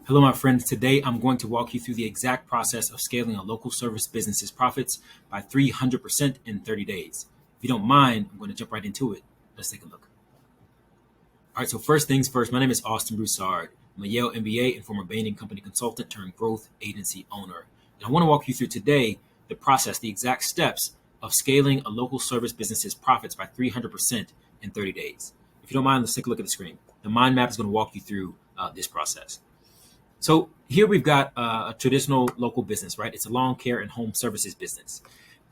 Hello, my friends. Today, I'm going to walk you through the exact process of scaling a local service business's profits by 300% in 30 days. If you don't mind, I'm going to jump right into it. Let's take a look. All right, so first things first, my name is Austin Broussard. I'm a Yale MBA and former Bain& Company consultant turned growth agency owner. And I want to walk you through today the process, the exact steps of scaling a local service business's profits by 300% in 30 days. If you don't mind, let's take a look at the screen. The mind map is going to walk you through this process. So here we've got a traditional local business, right? It's a lawn care and home services business.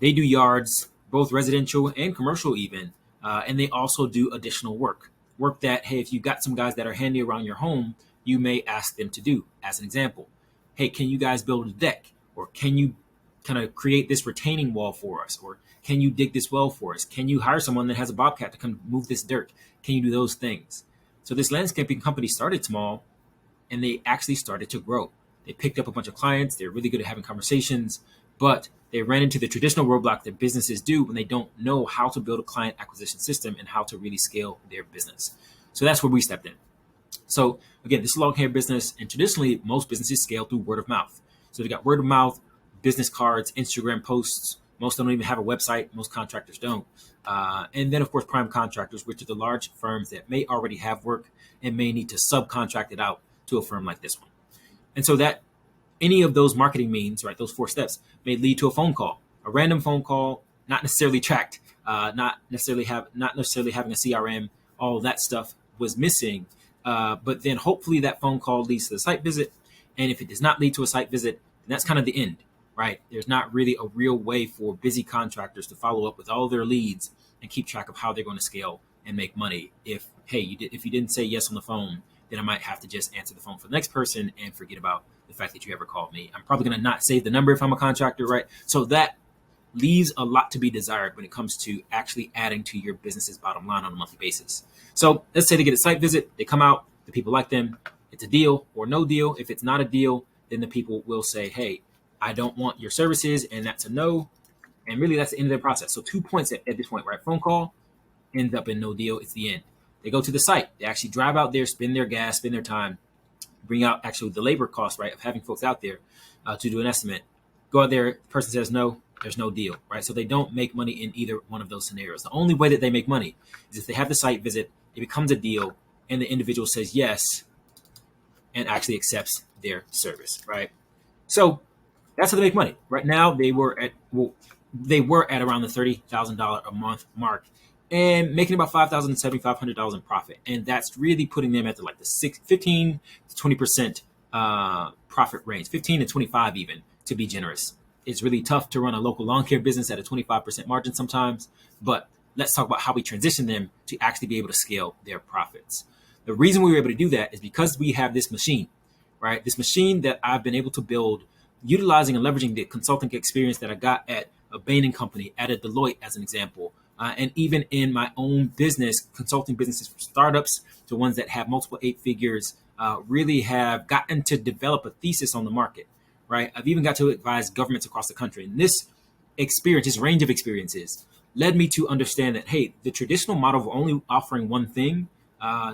They do yards, both residential and commercial even, and they also do additional work that, hey, if you've got some guys that are handy around your home, you may ask them to do. As an example, hey, can you guys build a deck? Or can you kind of create this retaining wall for us? Or can you dig this well for us? Can you hire someone that has a bobcat to come move this dirt? Can you do those things? So this landscaping company started small, and they actually started to grow. They picked up a bunch of clients. They're really good at having conversations, but they ran into the traditional roadblock that businesses do when they don't know how to build a client acquisition system and how to really scale their business. So that's where we stepped in. So again, this is a long hair business, and traditionally most businesses scale through word of mouth. So they got word of mouth, business cards, Instagram posts. Most don't even have a website. Most contractors don't. And then, of course, prime contractors, which are the large firms that may already have work and may need to subcontract it out to a firm like this one. And so that any of those marketing means, right, those four steps may lead to a phone call, a random phone call, not necessarily tracked, not necessarily having a CRM. All of that stuff was missing. But then hopefully that phone call leads to the site visit. And if it does not lead to a site visit, then that's kind of the end, right? There's not really a real way for busy contractors to follow up with all their leads and keep track of how they're going to scale and make money. If you didn't say yes on the phone, then I might have to just answer the phone for the next person and forget about the fact that you ever called me. I'm probably going to not save the number if I'm a contractor, right? So that leaves a lot to be desired when it comes to actually adding to your business's bottom line on a monthly basis. So let's say they get a site visit, they come out, the people like them, it's a deal or no deal. If it's not a deal, then the people will say, hey, I don't want your services, and that's a no. And really that's the end of their process. So 2 points at this point, right? Phone call ends up in no deal, it's the end. They go to the site. They actually drive out there, spend their gas, spend their time, bring out actually the labor cost, right, of having folks out there to do an estimate. Go out there, the person says no, there's no deal, right? So they don't make money in either one of those scenarios. The only way that they make money is if they have the site visit, it becomes a deal, and the individual says yes and actually accepts their service, right? So that's how they make money. Right now, they were at around the $30,000 a month mark, and making about $5,000 to $7,500 in profit. And that's really putting them at the 15 to 20% profit range, 15 to 25 even, to be generous. It's really tough to run a local lawn care business at a 25% margin sometimes, but let's talk about how we transition them to actually be able to scale their profits. The reason we were able to do that is because we have this machine, right? This machine that I've been able to build utilizing and leveraging the consulting experience that I got at a Bain & Company, at a Deloitte as an example, and even in my own business, consulting businesses from startups to ones that have multiple 8 figures, really have gotten to develop a thesis on the market, right? I've even got to advise governments across the country. And this experience, this range of experiences, led me to understand that, hey, the traditional model of only offering one thing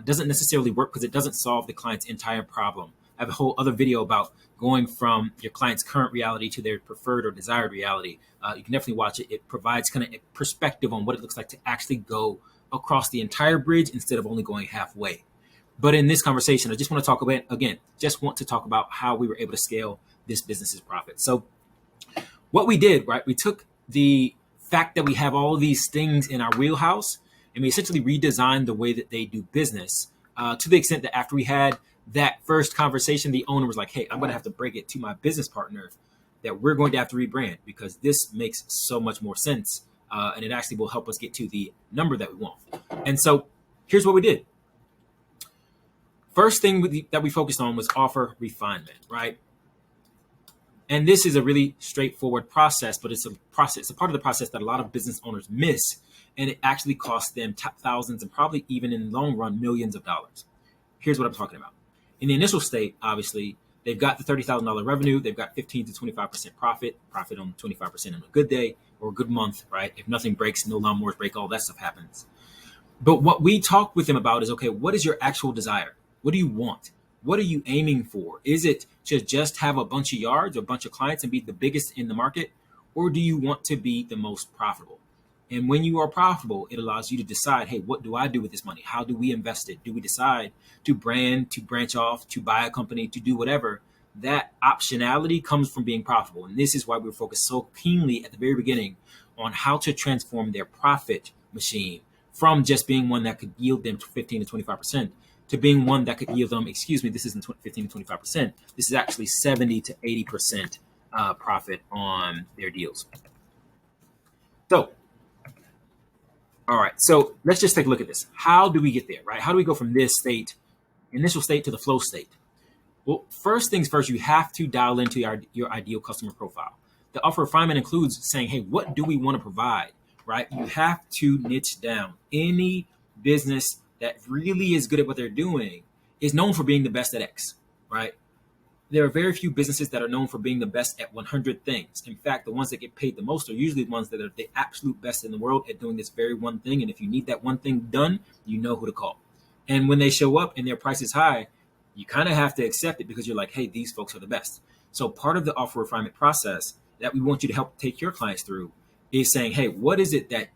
doesn't necessarily work because it doesn't solve the client's entire problem. I have a whole other video about going from your client's current reality to their preferred or desired reality. You can definitely watch it. It provides kind of a perspective on what it looks like to actually go across the entire bridge instead of only going halfway. But in this conversation, I just want to talk about how we were able to scale this business's profit. So what we did, right, we took the fact that we have all of these things in our wheelhouse, and we essentially redesigned the way that they do business to the extent that after we had that first conversation, the owner was like, hey, I'm going to have to break it to my business partner that we're going to have to rebrand because this makes so much more sense. And it actually will help us get to the number that we want. And so here's what we did. First thing that we focused on was offer refinement, right? And this is a really straightforward process, but it's a part of the process that a lot of business owners miss. And it actually costs them thousands and probably even in the long run, millions of dollars. Here's what I'm talking about. In the initial state, obviously, they've got the $30,000 revenue. They've got 15 to 25% profit on 25% on a good day or a good month, right? If nothing breaks, no lawnmowers break, all that stuff happens. But what we talk with them about is, okay, what is your actual desire? What do you want? What are you aiming for? Is it to just have a bunch of yards or a bunch of clients and be the biggest in the market? Or do you want to be the most profitable? And when you are profitable, it allows you to decide, hey, what do I do with this money? How do we invest it? Do we decide to brand, to branch off, to buy a company, to do whatever? That optionality comes from being profitable. And this is why we're focused so keenly at the very beginning on how to transform their profit machine from just being one that could yield them 15 to 25% to being one that could yield them, this isn't 15 to 25%. This is actually 70 to 80% profit on their deals. So, all right, so let's just take a look at this. How do we get there, right? How do we go from this initial state to the flow state? Well, first things first, you have to dial into your ideal customer profile. The offer refinement includes saying, hey, what do we want to provide, right? You have to niche down. Any business that really is good at what they're doing is known for being the best at X, right? There are very few businesses that are known for being the best at 100 things. In fact, the ones that get paid the most are usually the ones that are the absolute best in the world at doing this very one thing. And if you need that one thing done, you know who to call. And when they show up and their price is high, you kind of have to accept it because you're like, hey, these folks are the best. So part of the offer refinement process that we want you to help take your clients through is saying, hey, what is it that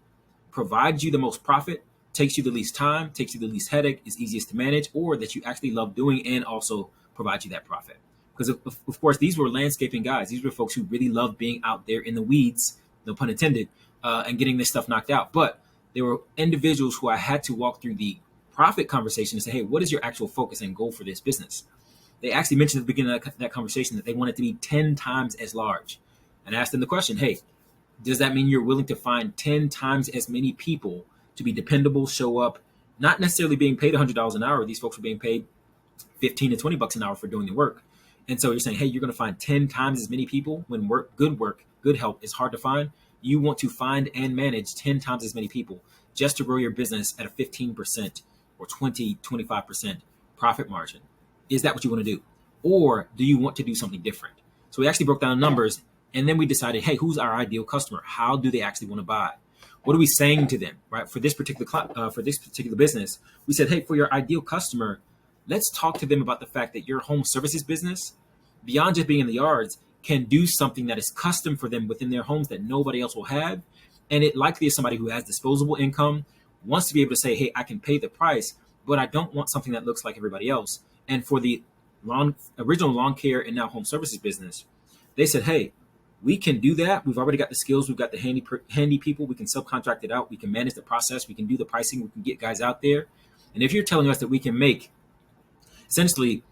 provides you the most profit, takes you the least time, takes you the least headache, is easiest to manage, or that you actually love doing and also provide you that profit? Because of course, these were landscaping guys. These were folks who really loved being out there in the weeds, no pun intended, and getting this stuff knocked out. But there were individuals who I had to walk through the profit conversation and say, hey, what is your actual focus and goal for this business? They actually mentioned at the beginning of that conversation that they wanted to be 10 times as large. And I asked them the question, hey, does that mean you're willing to find 10 times as many people to be dependable, show up, not necessarily being paid $100 an hour? These folks are being paid 15 to 20 bucks an hour for doing the work. And so you're saying, hey, you're going to find 10 times as many people when work, good help is hard to find. You want to find and manage 10 times as many people just to grow your business at a 15% or 20, 25% profit margin. Is that what you want to do? Or do you want to do something different? So we actually broke down numbers and then we decided, hey, who's our ideal customer? How do they actually want to buy? What are we saying to them, right? For this particular business, we said, hey, for your ideal customer, let's talk to them about the fact that your home services business, beyond just being in the yards, can do something that is custom for them within their homes that nobody else will have. And it likely is somebody who has disposable income, wants to be able to say, hey, I can pay the price, but I don't want something that looks like everybody else. And for the original lawn care and now home services business, they said, hey, we can do that. We've already got the skills. We've got the handy people. We can subcontract it out. We can manage the process. We can do the pricing. We can get guys out there. And if you're telling us that we can make essentially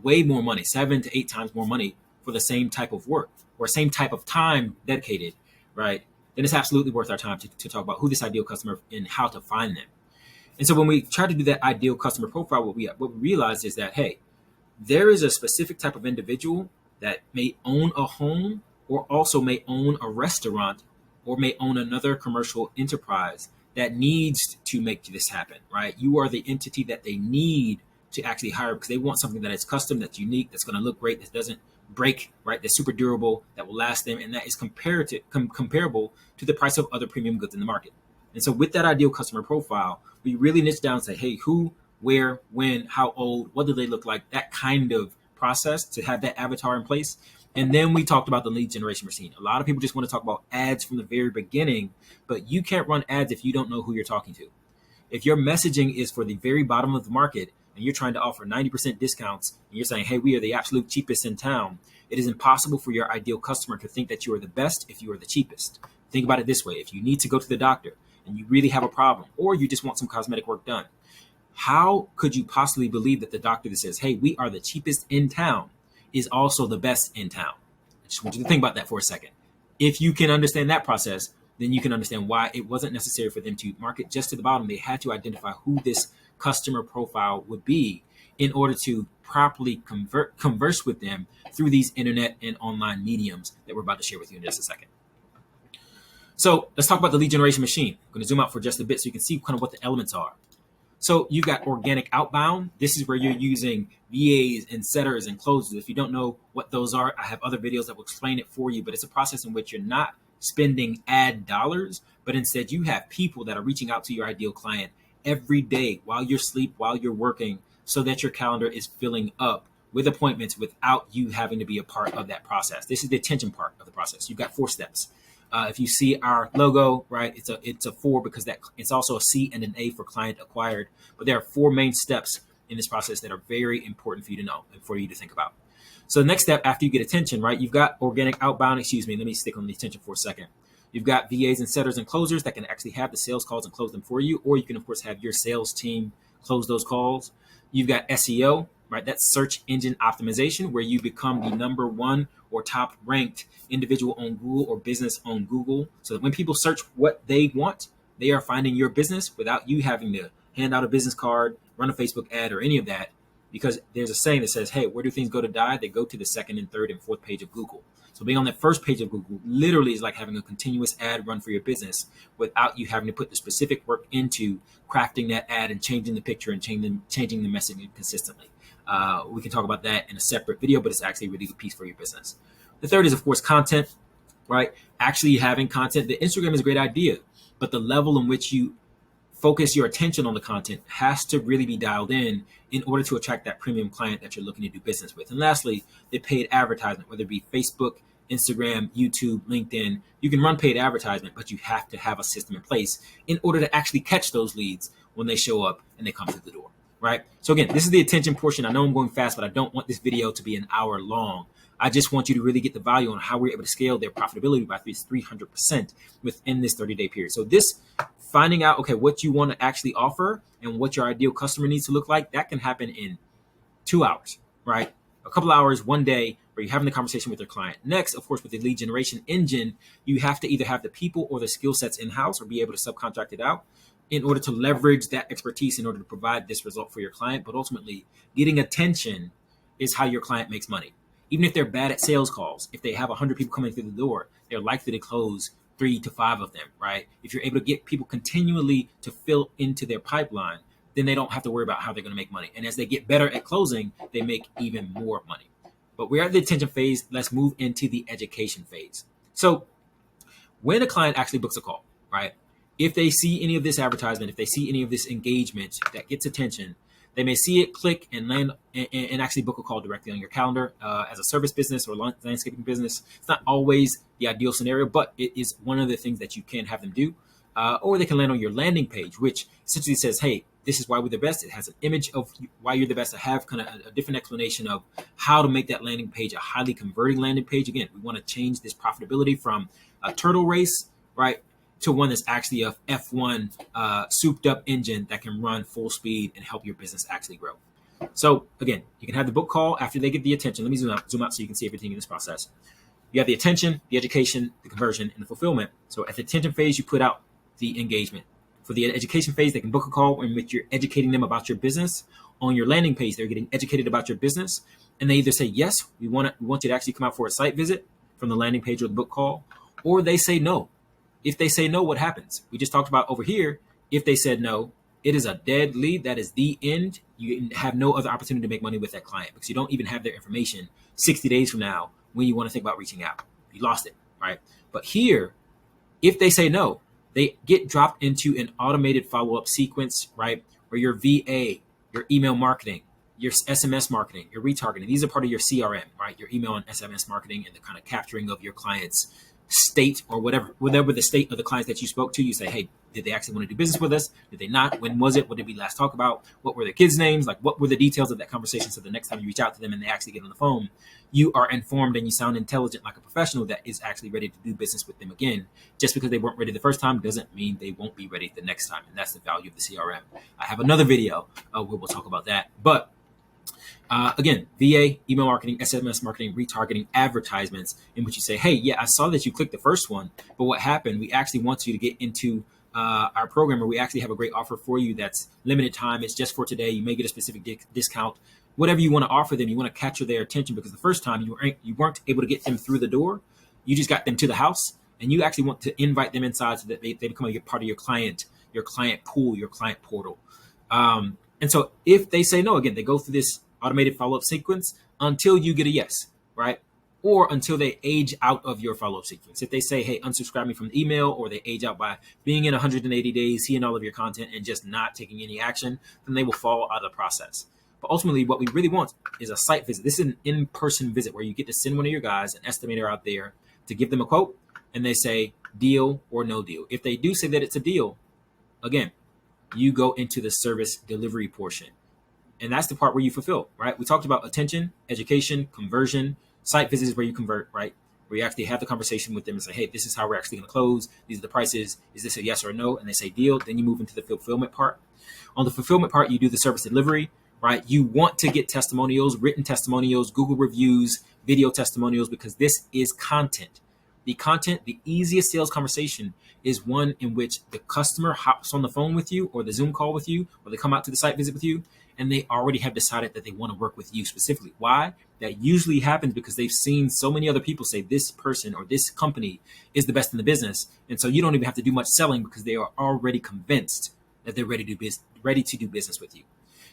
way more money, 7 to 8 times more money for the same type of work or same type of time dedicated, right? Then it's absolutely worth our time to talk about who this ideal customer and how to find them. And so when we try to do that ideal customer profile, what we realize is that, hey, there is a specific type of individual that may own a home or also may own a restaurant or may own another commercial enterprise that needs to make this happen, right? You are the entity that they need to actually hire because they want something that is custom, that's unique, that's going to look great, that doesn't break, right? That's super durable, that will last them, and that is comparable to the price of other premium goods in the market. And so with that ideal customer profile, we really niche down and say, hey, who, where, when, how old, what do they look like? That kind of process to have that avatar in place. And then we talked about the lead generation machine. A lot of people just want to talk about ads from the very beginning, but you can't run ads if you don't know who you're talking to. If your messaging is for the very bottom of the market and you're trying to offer 90% discounts and you're saying, hey, we are the absolute cheapest in town, it is impossible for your ideal customer to think that you are the best if you are the cheapest. Think about it this way. If you need to go to the doctor and you really have a problem or you just want some cosmetic work done, how could you possibly believe that the doctor that says, hey, we are the cheapest in town is also the best in town? I just want you to think about that for a second. If you can understand that process, then you can understand why it wasn't necessary for them to market just to the bottom. They had to identify who this customer profile would be in order to properly converse with them through these internet and online mediums that we're about to share with you in just a second. So let's talk about the lead generation machine. I'm going to zoom out for just a bit so you can see kind of what the elements are. So you've got organic outbound. This is where you're using VAs and setters and closers. If you don't know what those are, I have other videos that will explain it for you, but it's a process in which you're not spending ad dollars, but instead you have people that are reaching out to your ideal client every day while you're asleep, while you're working, so that your calendar is filling up with appointments without you having to be a part of that process. This is the attention part of the process. You've got 4 steps. If you see our logo, right, it's a 4 because that it's also a C and an A for client acquired. But there are 4 main steps in this process that are very important for you to know and for you to think about. So the next step after you get attention, right, you've got organic outbound. Excuse me, let me stick on the attention for a second. You've got VAs and setters and closers that can actually have the sales calls and close them for you, or you can of course have your sales team close those calls. You've got SEO, right? That's search engine optimization, where you become the number 1 or top ranked individual on Google or business on Google. So that when people search what they want, they are finding your business without you having to hand out a business card, run a Facebook ad, or any of that. Because there's a saying that says, hey, where do things go to die? They go to the 2nd and 3rd and 4th page of Google. So being on that first page of Google literally is like having a continuous ad run for your business without you having to put the specific work into crafting that ad and changing the picture and changing the messaging consistently. We can talk about that in a separate video, but it's actually a really good piece for your business. The third is, of course, content, right? Actually having content. The Instagram is a great idea, but the level in which you focus your attention on the content has to really be dialed in order to attract that premium client that you're looking to do business with. And lastly, the paid advertisement, whether it be Facebook, Instagram, YouTube, LinkedIn. You can run paid advertisement, but you have to have a system in place in order to actually catch those leads when they show up and they come through the door, right? So again, this is the attention portion. I know I'm going fast, but I don't want this video to be an hour long. I just want you to really get the value on how we're able to scale their profitability by 300% within this 30-day period. So this finding out, okay, what you want to actually offer and what your ideal customer needs to look like, that can happen in 2 hours, right? A couple hours, one day, where you're having the conversation with your client. Next, of course, with the lead generation engine, you have to either have the people or the skill sets in-house or be able to subcontract it out in order to leverage that expertise in order to provide this result for your client. But ultimately, getting attention is how your client makes money. Even if they're bad at sales calls, if they have 100 people coming through the door, they're likely to close 3 to 5 of them, right? If you're able to get people continually to fill into their pipeline, then they don't have to worry about how they're going to make money. And as they get better at closing, they make even more money. But we're at the attention phase. Let's move into the education phase. So when a client actually books a call, right? If they see any of this advertisement, if they see any of this engagement that gets attention, they may see it, click, and land and actually book a call directly on your calendar. As a service business or landscaping business, it's not always the ideal scenario, but it is one of the things that you can have them do. Or they can land on your landing page, which essentially says, hey, this is why we're the best. It has an image of why you're the best. I have kind of a different explanation of how to make that landing page a highly converting landing page. Again, we want to change this profitability from a turtle race, right, to one that's actually a F1 souped up engine that can run full speed and help your business actually grow. So again, you can have the book call after they get the attention. Let me zoom out so you can see everything in this process. You have the attention, the education, the conversion, and the fulfillment. So at the attention phase, you put out the engagement. For the education phase, they can book a call in which you're educating them about your business. On your landing page, they're getting educated about your business. And they either say, yes, we want you to actually come out for a site visit from the landing page or the book call, or they say no. If they say no, what happens? We just talked about over here. If they said no, it is a dead lead. That is the end. You have no other opportunity to make money with that client because you don't even have their information 60 days from now when you want to think about reaching out. You lost it, right? But here, if they say no, they get dropped into an automated follow-up sequence, right? Where your VA, your email marketing, your SMS marketing, your retargeting, these are part of your CRM, right? Your email and SMS marketing and the kind of capturing of your clients' state or whatever the state of the clients that you spoke to. You say, hey, did they actually want to do business with us? Did they not? When was it? What did we last talk about? What were their kids' names? Like, what were the details of that conversation? So the next time you reach out to them and they actually get on the phone, you are informed and you sound intelligent like a professional that is actually ready to do business with them again. Just because they weren't ready the first time doesn't mean they won't be ready the next time. And that's the value of the CRM. I have another video where we'll talk about that. But again, VA, email marketing, SMS marketing, retargeting, advertisements, in which you say, hey, yeah, I saw that you clicked the first one, but what happened? We actually want you to get into our program where we actually have a great offer for you that's limited time. It's just for today. You may get a specific discount. Whatever you want to offer them, you want to capture their attention because the first time you weren't able to get them through the door. You just got them to the house, and you actually want to invite them inside so that they become a part of your client pool, your client portal. And so if they say no, again, they go through this automated follow-up sequence until you get a yes, right? Or until they age out of your follow-up sequence. If they say, hey, unsubscribe me from the email, or they age out by being in 180 days, seeing all of your content and just not taking any action, then they will fall out of the process. But ultimately, what we really want is a site visit. This is an in-person visit where you get to send one of your guys, an estimator out there, to give them a quote, and they say deal or no deal. If they do say that it's a deal, again, you go into the service delivery portion. And that's the part where you fulfill, right? We talked about attention, education, conversion. Site visits is where you convert, right? Where you actually have the conversation with them and say, hey, this is how we're actually going to close. These are the prices. Is this a yes or a no? And they say deal. Then you move into the fulfillment part. On the fulfillment part, you do the service delivery, right? You want to get testimonials, written testimonials, Google reviews, video testimonials, because this is content. The content, the easiest sales conversation is one in which the customer hops on the phone with you or the Zoom call with you, or they come out to the site visit with you, and they already have decided that they want to work with you specifically. Why? That usually happens because they've seen so many other people say this person or this company is the best in the business. And so you don't even have to do much selling because they are already convinced that they're ready to do business with you.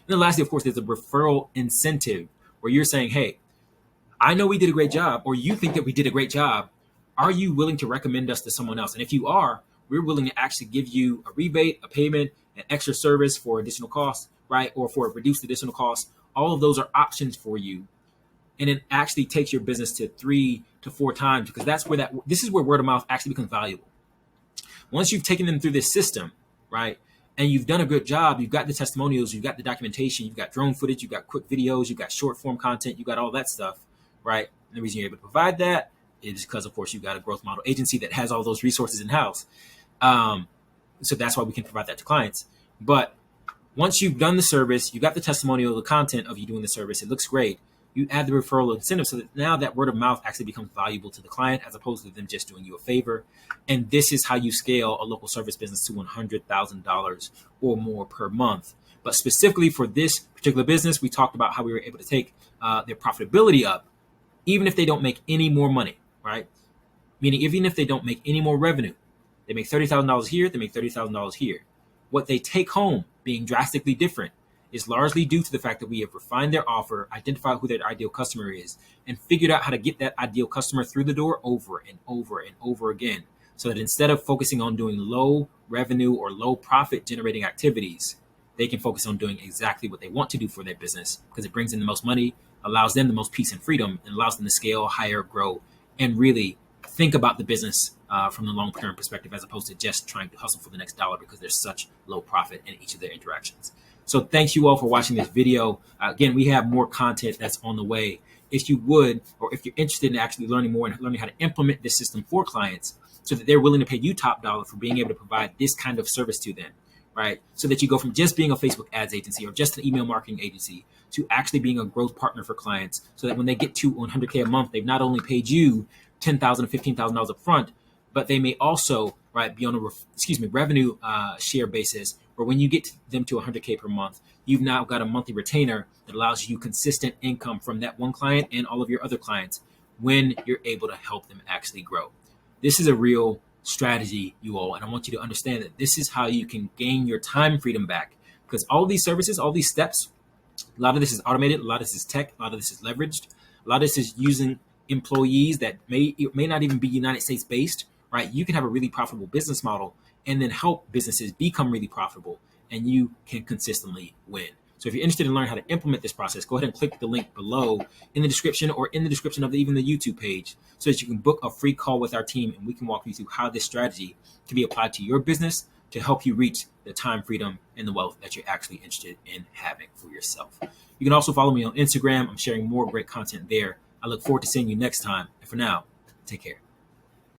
And then lastly, of course, there's a referral incentive where you're saying, hey, I know we did a great job, or you think that we did a great job. Are you willing to recommend us to someone else? And if you are, we're willing to actually give you a rebate, a payment, an extra service for additional costs, right? Or for reduced additional costs. All of those are options for you. And it actually takes your business to 3 to 4 times, because this is where word of mouth actually becomes valuable. Once you've taken them through this system, right? And you've done a good job, you've got the testimonials, you've got the documentation, you've got drone footage, you've got quick videos, you've got short form content, you've got all that stuff, right? And the reason you're able to provide that is because, of course, you've got a growth model agency that has all those resources in-house. So that's why we can provide that to clients. But once you've done the service, you got the testimonial, the content of you doing the service, it looks great. You add the referral incentive so that now that word of mouth actually becomes valuable to the client as opposed to them just doing you a favor. And this is how you scale a local service business to $100,000 or more per month. But specifically for this particular business, we talked about how we were able to take their profitability up, even if they don't make any more money, right? Meaning even if they don't make any more revenue, they make $30,000 here, they make $30,000 here. What they take home being drastically different is largely due to the fact that we have refined their offer, identified who their ideal customer is, and figured out how to get that ideal customer through the door over and over and over again. So that instead of focusing on doing low revenue or low profit generating activities, they can focus on doing exactly what they want to do for their business, because it brings in the most money, allows them the most peace and freedom, and allows them to scale, hire, grow, and really think about the business from the long-term perspective, as opposed to just trying to hustle for the next dollar because there's such low profit in each of their interactions. So thank you all for watching this video. Again, we have more content that's on the way. If you would, or if you're interested in actually learning more and learning how to implement this system for clients so that they're willing to pay you top dollar for being able to provide this kind of service to them, right? So that you go from just being a Facebook ads agency or just an email marketing agency to actually being a growth partner for clients, so that when they get to 100K a month, they've not only paid you $10,000 or $15,000 up front, but they may also, right, be on a revenue share basis, where when you get them to 100K per month, you've now got a monthly retainer that allows you consistent income from that one client and all of your other clients when you're able to help them actually grow. This is a real strategy, you all, and I want you to understand that this is how you can gain your time freedom back, because all these services, all these steps, a lot of this is automated, a lot of this is tech, a lot of this is leveraged, a lot of this is using employees that may not even be United States based, right? You can have a really profitable business model and then help businesses become really profitable, and you can consistently win. So if you're interested in learning how to implement this process, go ahead and click the link below in the description, or in the description of even the YouTube page, so that you can book a free call with our team and we can walk you through how this strategy can be applied to your business to help you reach the time freedom and the wealth that you're actually interested in having for yourself. You can also follow me on Instagram. I'm sharing more great content there. I look forward to seeing you next time. And for now, take care.